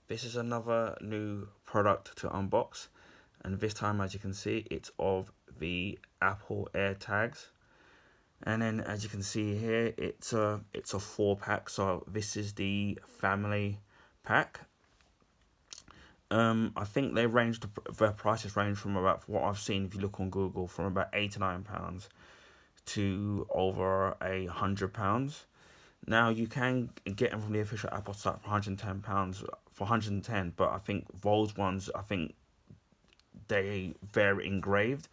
This is another new product to unbox, and this time, as you can see, it's of the Apple AirTags. And then, as you can see here, it's a 4 pack. So this is the family pack. I think their prices range from about, what I've seen, if you look on Google, from about £89 to over £100. Now you can get them from the official Apple site for £110, for 110, but I think those ones, I think they vary engraved,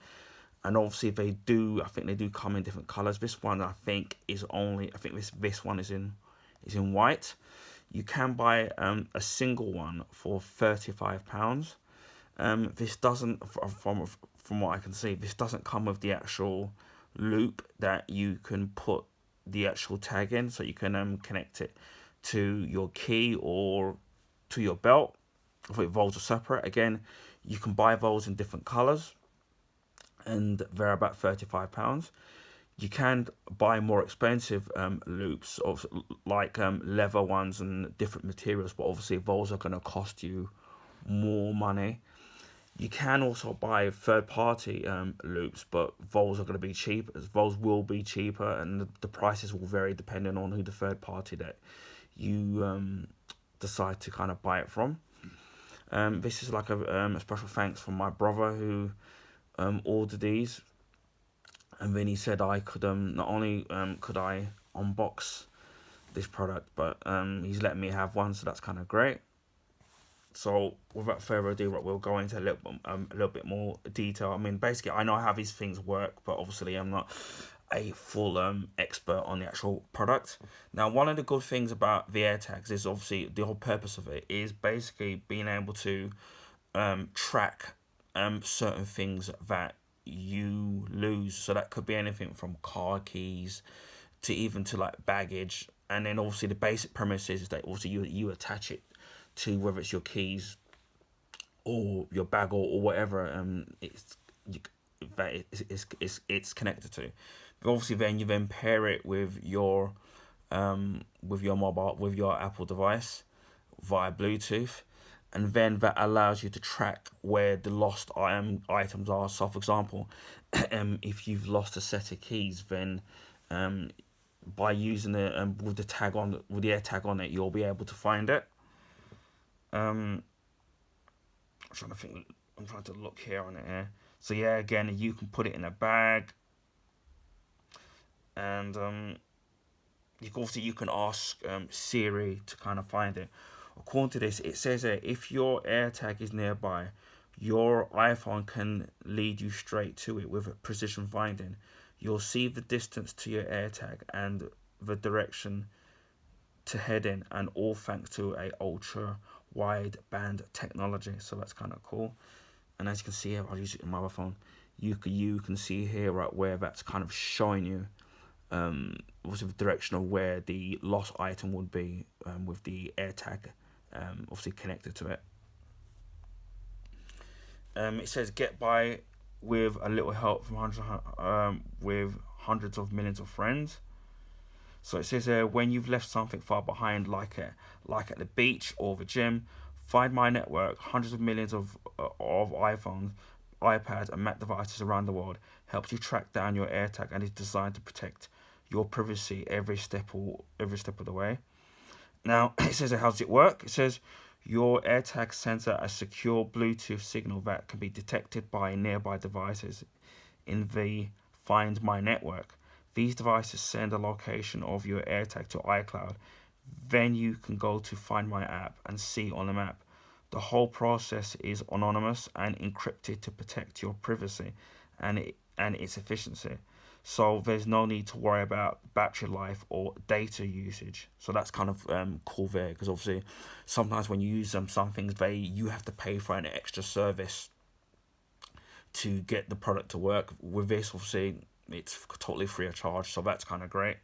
and obviously they do. I think they do come in different colors. This one, I think, is only. I think this one is in white. You can buy a single one for £35. This doesn't, from what I can see, this doesn't come with the actual loop that you can put the actual tag in, so you can connect it to your key or to your belt. I think those are separate. Again, you can buy those in different colors, and they're about £35. You can buy more expensive loops, of like leather ones and different materials, but obviously those are going to cost you more money. You can also buy third-party loops, but those are going to be cheap. Those will be cheaper, and the prices will vary depending on who the third party that you decide to kind of buy it from. This is like a special thanks from my brother who ordered these, and then he said I could not only could I unbox this product, but he's letting me have one, so that's kind of great. So without further ado, right, we'll go into a little bit more detail. I mean, basically, I know how these things work, but obviously, I'm not a full expert on the actual product. Now, one of the good things about the AirTags is obviously the whole purpose of it is basically being able to track certain things that you lose. So that could be anything from car keys to even to like baggage. And then obviously the basic premise is that also you attach it to whether it's your keys or your bag, or whatever it's you, that it's connected to. But obviously then you then pair it with your mobile, with your Apple device via Bluetooth, and then that allows you to track where the lost items are. So, for example, if you've lost a set of keys, then by using it with the tag on, with the AirTag on it, you'll be able to find it. I'm trying to think. I'm trying to look here on it here. So yeah, again, you can put it in a bag, and you can ask Siri to kind of find it. According to this, it says that if your AirTag is nearby, your iPhone can lead you straight to it with precision finding. You'll see the distance to your AirTag and the direction to head in, and all thanks to a ultra wide band technology. So that's kind of cool. And as you can see here, I'll use it in my other phone. You can see here right where that's kind of showing you obviously the direction of where the lost item would be with the AirTag obviously connected to it. It says get by with a little help from hundreds of millions of friends. So it says when you've left something far behind, like at the beach or the gym, Find My Network, hundreds of millions of iPhones, iPads, and Mac devices around the world helps you track down your AirTag, and is designed to protect your privacy every step of the way. Now it says how does it work? It says your AirTag sends out a secure Bluetooth signal that can be detected by nearby devices in the Find My Network. These devices send a location of your AirTag to iCloud. Then you can go to Find My app and see on the map. The whole process is anonymous and encrypted to protect your privacy and its efficiency. So there's no need to worry about battery life or data usage. So that's kind of cool there, because obviously sometimes when you use some things, you have to pay for an extra service to get the product to work. With this, obviously, it's totally free of charge, so that's kind of great.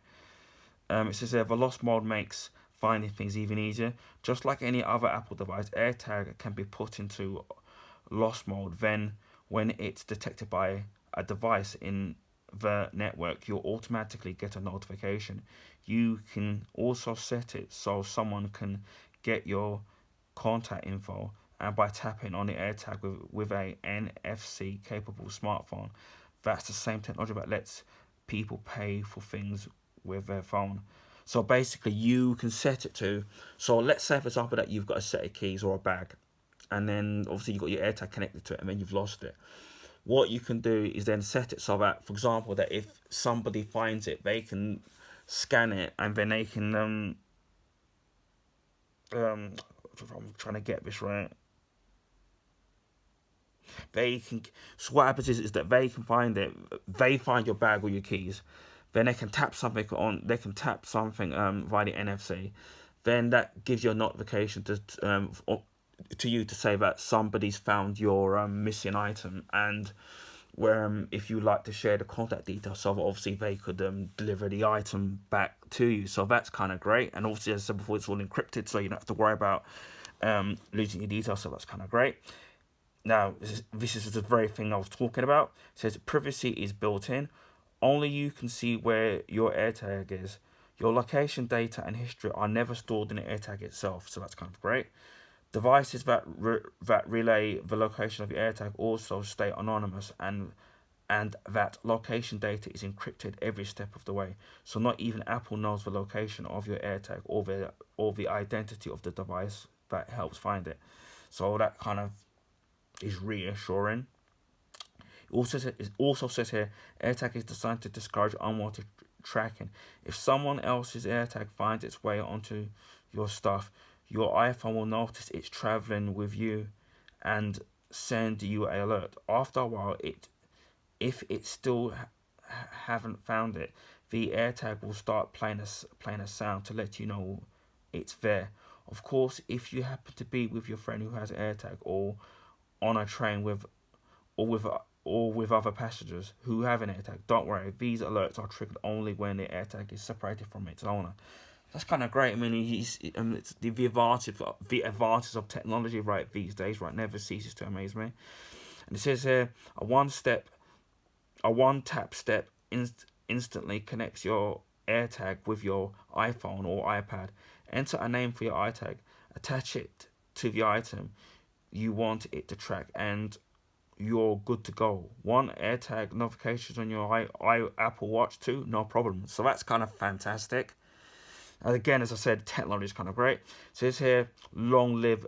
It says there, the lost mode makes finding things even easier. Just like any other Apple device, AirTag can be put into lost mode. Then, when it's detected by a device in the network, you'll automatically get a notification. You can also set it so someone can get your contact info, and by tapping on the AirTag with a NFC capable smartphone. That's the same technology that lets people pay for things with their phone. So basically, you can set it to. So let's say, for example, that you've got a set of keys or a bag, and then obviously you've got your AirTag connected to it, and then you've lost it. What you can do is then set it so that, for example, that if somebody finds it, they can scan it, and then they can I'm trying to get this right. They can. So what happens is that they can find it. They find your bag or your keys. Then they can tap something on. They can tap something via the NFC. Then that gives you a notification to you to say that somebody's found your missing item, and where if you like to share the contact details, so obviously they could deliver the item back to you. So that's kind of great. And obviously, as I said before, it's all encrypted, so you don't have to worry about losing your details. So that's kind of great. Now, this is the very thing I was talking about. It says privacy is built in. Only you can see where your AirTag is. Your location data and history are never stored in the AirTag itself, so that's kind of great. Devices that relay the location of your AirTag also stay anonymous, and that location data is encrypted every step of the way. So not even Apple knows the location of your AirTag or the identity of the device that helps find it. So that kind of is reassuring. It also says here, AirTag is designed to discourage unwanted tracking. If someone else's AirTag finds its way onto your stuff, your iPhone will notice it's traveling with you and send you an alert. After a while, if it still haven't found it, the AirTag will start playing a sound to let you know it's there. Of course, if you happen to be with your friend who has an AirTag, or on a train or with other passengers who have an AirTag, don't worry. These alerts are triggered only when the AirTag is separated from its owner. That's kind of great. I mean, it's the advantage of technology right these days, right, never ceases to amaze me. And it says here, a one tap step instantly connects your AirTag with your iPhone or iPad. Enter a name for your iTag, attach it to the item you want it to track, and you're good to go. One AirTag notifications on your Apple Watch too, no problem. So that's kind of fantastic. And again, as I said, technology is kind of great. It says here, long live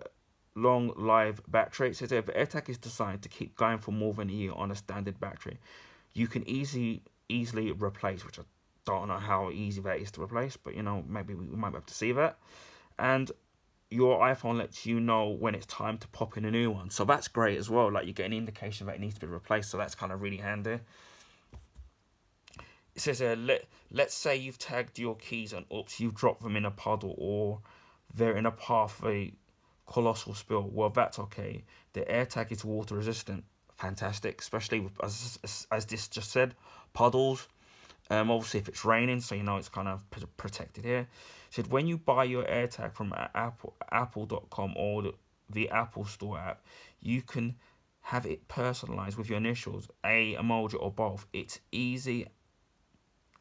battery. It says here, the AirTag is designed to keep going for more than a year on a standard battery. You can easily replace, which I don't know how easy that is to replace, but maybe we might be able to see that. And your iPhone lets you know when it's time to pop in a new one. So that's great as well. Like, you get an indication that it needs to be replaced. So that's kind of really handy. It says let's say you've tagged your keys and oops, you've dropped them in a puddle or they're in a path of a colossal spill. Well, that's okay. The AirTag is water resistant. Fantastic, especially with, as this just said, puddles. Obviously, if it's raining, so it's kind of protected here. It said when you buy your AirTag from apple.com or the Apple Store app, you can have it personalized with your initials, a emoji, or both. It's easy.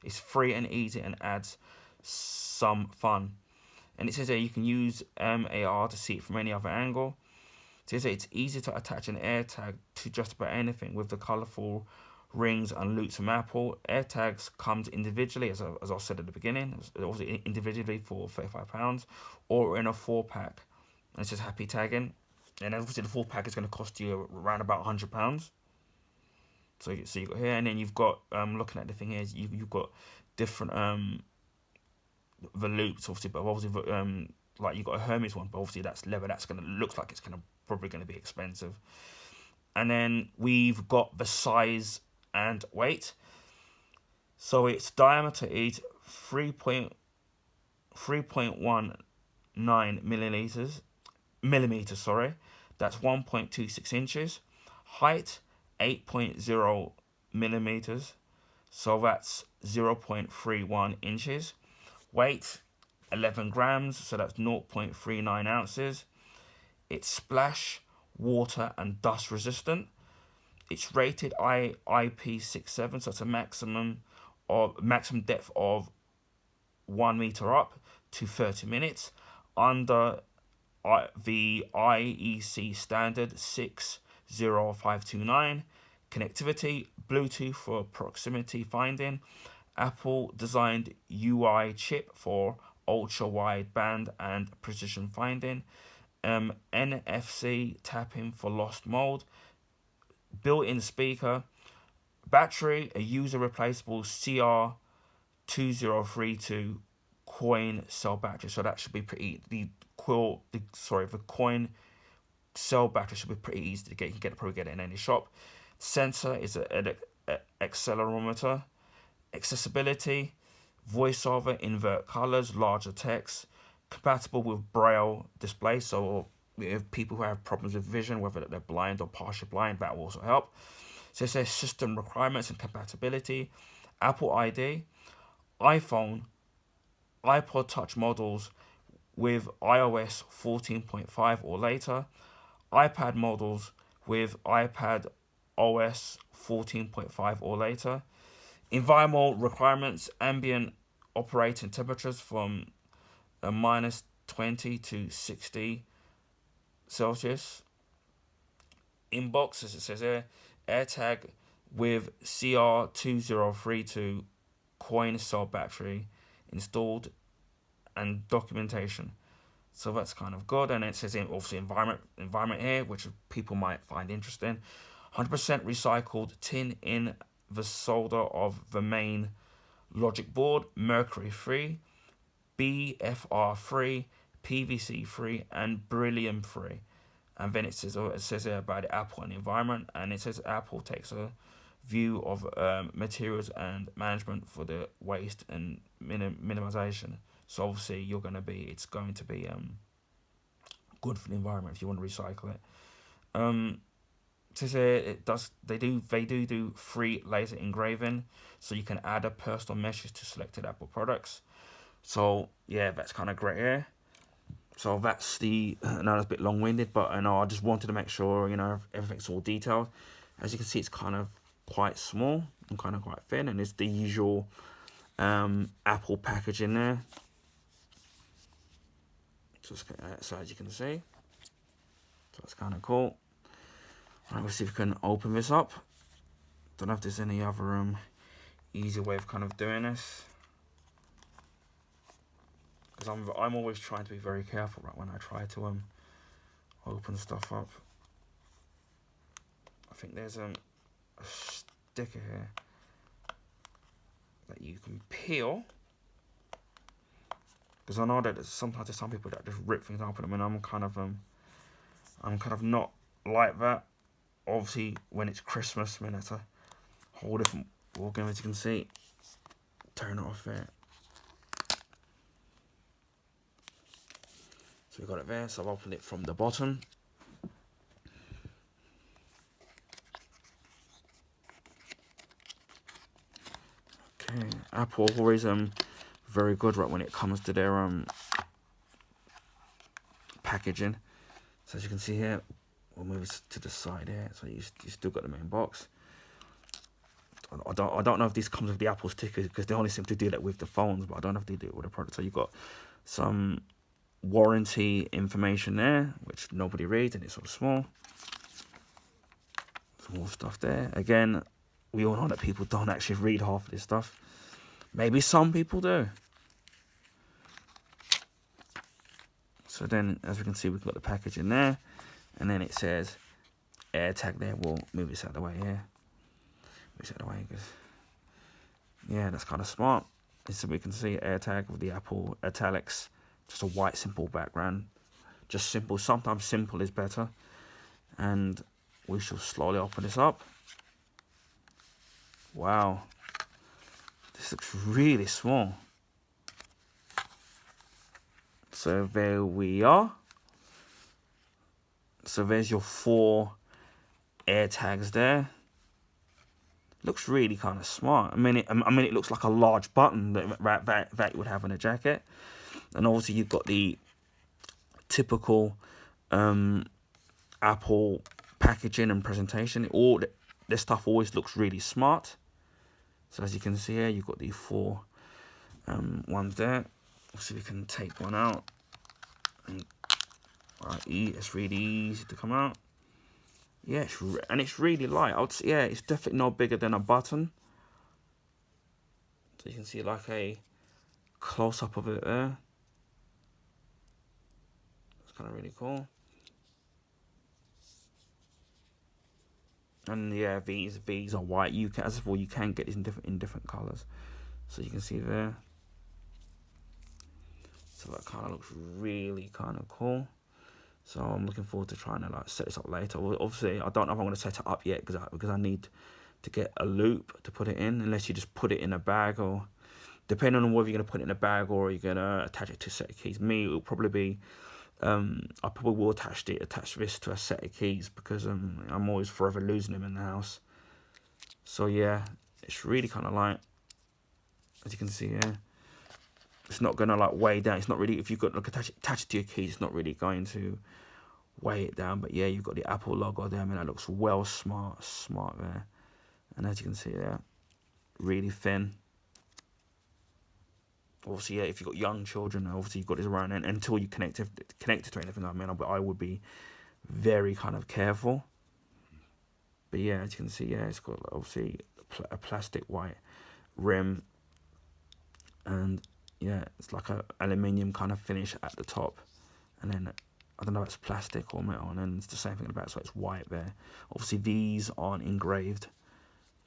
It's free and easy and adds some fun. And it says here you can use MAR to see it from any other angle. It says it's easy to attach an AirTag to just about anything with the colourful rings and loops from Apple. AirTags comes individually, as I said at the beginning, also individually for £35, or in a 4-pack. And it says happy tagging. And obviously the 4-pack is going to cost you around about £100. So you got here, and then you've got looking at the thing here, you've got different the loops, obviously, but obviously like you've got a Hermes one, but obviously that's leather. That's looks like it's probably gonna be expensive. And then we've got the size and weight. So its diameter is 3.19 millimeters. Sorry, that's 1.26 inches. Height 8.0 millimeters, so that's 0.31 inches. Weight 11 grams, so that's 0.39 ounces. It's splash, water, and dust resistant. It's rated IP67, so it's a maximum depth of 1 meter up to 30 minutes. Under the IEC standard 60529. Connectivity, Bluetooth for proximity finding. Apple designed UI chip for ultra wide band and precision finding. NFC tapping for lost mode. Built-in speaker. Battery, a user replaceable CR2032 coin cell battery. So that should be pretty. The coin cell battery should be pretty easy to get. You can probably get it in any shop. Sensor is an accelerometer. Accessibility, voiceover, invert colors, larger text, compatible with braille display. So if people who have problems with vision, whether they're blind or partially blind, that will also help. So it says system requirements and compatibility. Apple ID, iPhone, iPod Touch models with iOS 14.5 or later, iPad models with iPad OS 14.5 or later. Environmental requirements, ambient operating temperatures from minus 20 to 60 Celsius. Inbox, as it says here, AirTag with CR2032 coin cell battery installed and documentation. So that's kind of good. And it says obviously environment here, which people might find interesting. 100% recycled tin in the solder of the main logic board, mercury free, BFR free, PVC free, and beryllium free. And then it says here about the Apple and the environment, and it says Apple takes a view of materials and management for the waste and minimization. So obviously it's going to be good for the environment if you want to recycle it. They do free laser engraving, so you can add a personal message to selected Apple products. So yeah, that's kind of great here. So that's the. I know that's a bit long-winded, but I know I just wanted to make sure everything's all detailed. As you can see, it's kind of quite small and kind of quite thin, and it's the usual Apple packaging there. So as you can see, so that's kind of cool. Right, we'll see if we can open this up. Don't know if there's any other easy way of kind of doing this, because I'm always trying to be very careful right when I try to open stuff up. I think there's a sticker here that you can peel, because I know that sometimes there's some people that just rip things open. I mean, I'm kind of not like that. Obviously, when it's Christmas, I mean, that's a whole different ballgame, as you can see. Turn it off there. So we got it there. So I've opened it from the bottom. Okay, Apple always very good right when it comes to their packaging. So as you can see here, we'll move it to the side here. So you still got the main box. I don't know if this comes with the Apple stickers, because they only seem to do that with the phones, but I don't know if they do it with the product. So you've got some warranty information there, which nobody reads, and it's sort of small. Some more stuff there. Again, we all know that people don't actually read half of this stuff. Maybe some people do. So then, as we can see, we've got the package in there, and then it says AirTag there. We'll move this out of the way here. Move this out of the way, because yeah, that's kind of smart. So we can see AirTag with the Apple italics, just a white simple background, just simple. Sometimes simple is better. And we shall slowly open this up. Wow, this looks really small. So there we are. So there's your 4 AirTags there. Looks really kind of smart. I mean, it looks like a large button that you would have in a jacket. And obviously you've got the typical Apple packaging and presentation. All this stuff always looks really smart. So as you can see here, you've got the 4 ones there. So we can take one out, and It's really easy to come out. Yeah, and it's really light. Yeah, it's definitely no bigger than a button. So you can see like a close up of it there. It's kind of really cool. And yeah, these are white. You can, as well, you can get these in different colors. So you can see there. So that kind of looks really kind of cool. So I'm looking forward to trying to like set this up later. Well, obviously, I don't know if I'm going to set it up yet because I need to get a loop to put it in. Unless you just put it in a bag, or depending on whether you're going to put it in a bag or you're going to attach it to a set of keys. Me, it'll probably be I probably will attach this to a set of keys because I'm always forever losing them in the house. So yeah, it's really kind of light, as you can see here. It's not gonna like weigh down. It's not really, if you've got like attach it to your keys, it's not really going to weigh it down. But yeah, you've got the Apple logo there. I mean, that looks well smart there. And as you can see there, really thin. Obviously, yeah, if you've got young children, obviously you've got this around, and until you connect it to anything, I mean, I would be very kind of careful. But yeah, as you can see, yeah, it's got obviously a plastic white rim, and yeah, it's like a aluminium kind of finish at the top, and then I don't know if it's plastic or metal, and then it's the same thing in the back, so it's white there. Obviously, these aren't engraved,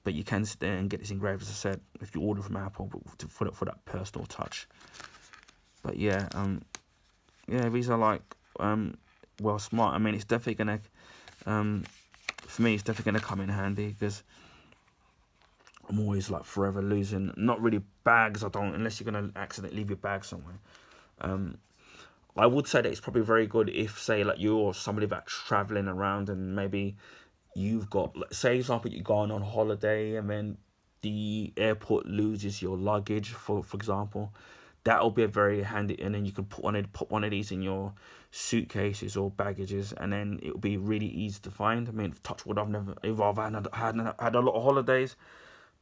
but you can sit there and get this engraved, as I said, if you order from Apple, for that personal touch. But yeah, yeah, these are like well smart. I mean, it's definitely gonna for me, it's definitely gonna come in handy because I'm always like forever losing, not really bags, unless you're going to accidentally leave your bag somewhere. I would say that it's probably very good if, say, like you're somebody that's traveling around and maybe you've got, say, for example, you're going on holiday and then the airport loses your luggage, for example. That'll be a very handy, and then you can put one of these in your suitcases or baggages, and then it'll be really easy to find. I mean, touch wood, I've had a lot of holidays,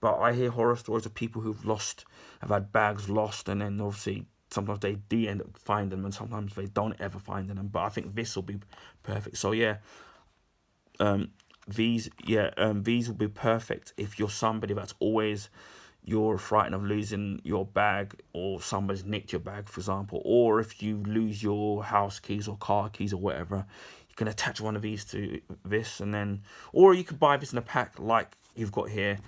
but I hear horror stories of people have had bags lost, and then obviously sometimes they do end up finding them, and sometimes they don't ever find them. But I think this will be perfect. So yeah, these will be perfect if you're somebody that's always, you're frightened of losing your bag, or somebody's nicked your bag, for example, or if you lose your house keys or car keys or whatever, you can attach one of these to this, and then, or you could buy this in a pack like you've got here,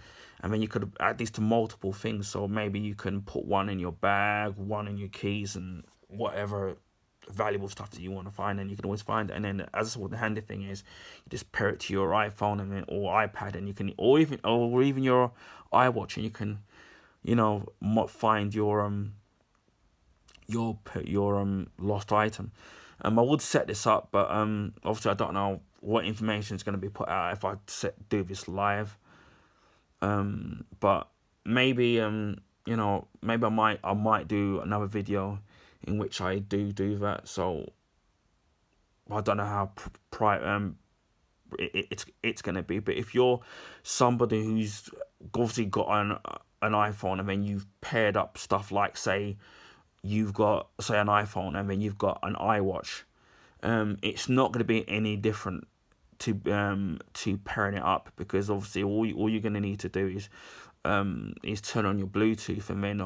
and then you could add these to multiple things. So maybe you can put one in your bag, one in your keys, and whatever valuable stuff that you want to find, and you can always find it. And then, as what the handy thing is, you just pair it to your iPhone and then, or iPad, and you can, or even your iWatch, and you can, find your lost item. I would set this up, but obviously I don't know what information is going to be put out if I do this live. But maybe maybe I might do another video in which I do that. So I don't know how it's gonna be. But if you're somebody who's obviously got an iPhone, and then you've paired up stuff like, say you've got, say, an iPhone and then you've got an iWatch, it's not going to be any different to pairing it up, because obviously all you're going to need to do is turn on your Bluetooth, and then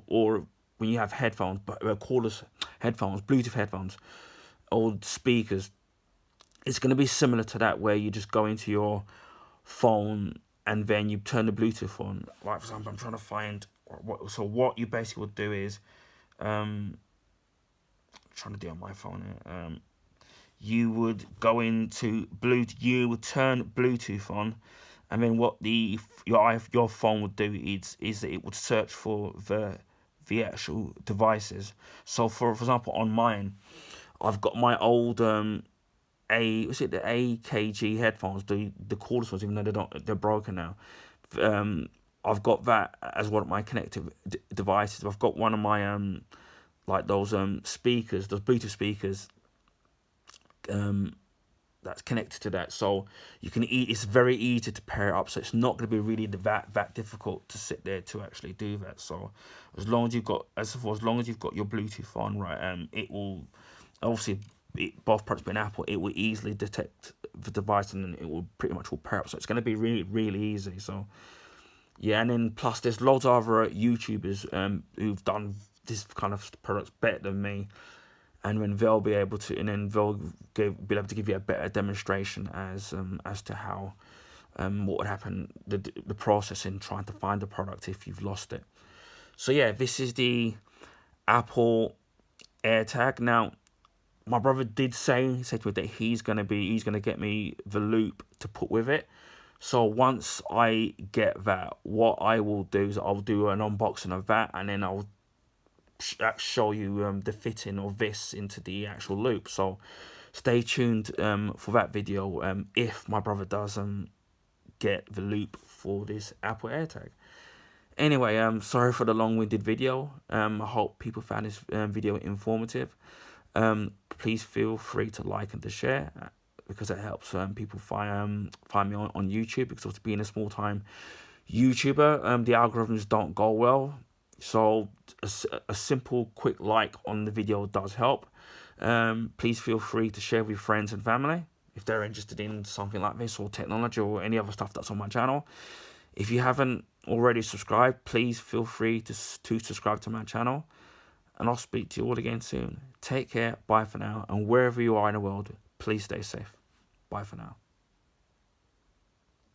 or when you have headphones, cordless headphones, Bluetooth headphones, or speakers, it's going to be similar to that, where you just go into your phone and then you turn the Bluetooth on. Like, for example, I'm trying to find what you basically would do is, I'm trying to do on my phone here. You would go into Bluetooth. You would turn Bluetooth on, and then what your phone would do is that it would search for the actual devices. So for example, on mine, I've got my old the AKG headphones, the cordless ones, even though they're broken now. I've got that as one of my connected devices. I've got one of my like those speakers, those Bluetooth speakers, that's connected to that. So you can it's very easy to pair it up. So it's not going to be really that difficult to sit there to actually do that. So as long as you've got your Bluetooth on, right, it will obviously both products being Apple, it will easily detect the device and it will pretty much will pair up. So it's going to be really, really easy. So yeah, and then plus there's loads of other YouTubers who've done this kind of products better than me, and when they'll be able to, and then they'll be able to give you a better demonstration as to how what would happen, the process in trying to find the product if you've lost it. So yeah, this is the Apple AirTag. Now, my brother did say to me that he's gonna get me the loop to put with it. So once I get that, what I will do is I'll do an unboxing of that, and then I'll show you the fitting of this into the actual loop. So stay tuned for that video if my brother does get the loop for this Apple AirTag. Anyway, sorry for the long-winded video. I hope people found this video informative. Please feel free to like and to share because it helps people find me on YouTube. Because of being a small-time YouTuber, the algorithms don't go well. So a simple, quick like on the video does help. Please feel free to share with friends and family if they're interested in something like this or technology or any other stuff that's on my channel. If you haven't already subscribed, please feel free to subscribe to my channel. And I'll speak to you all again soon. Take care, bye for now, and wherever you are in the world, please stay safe. Bye for now.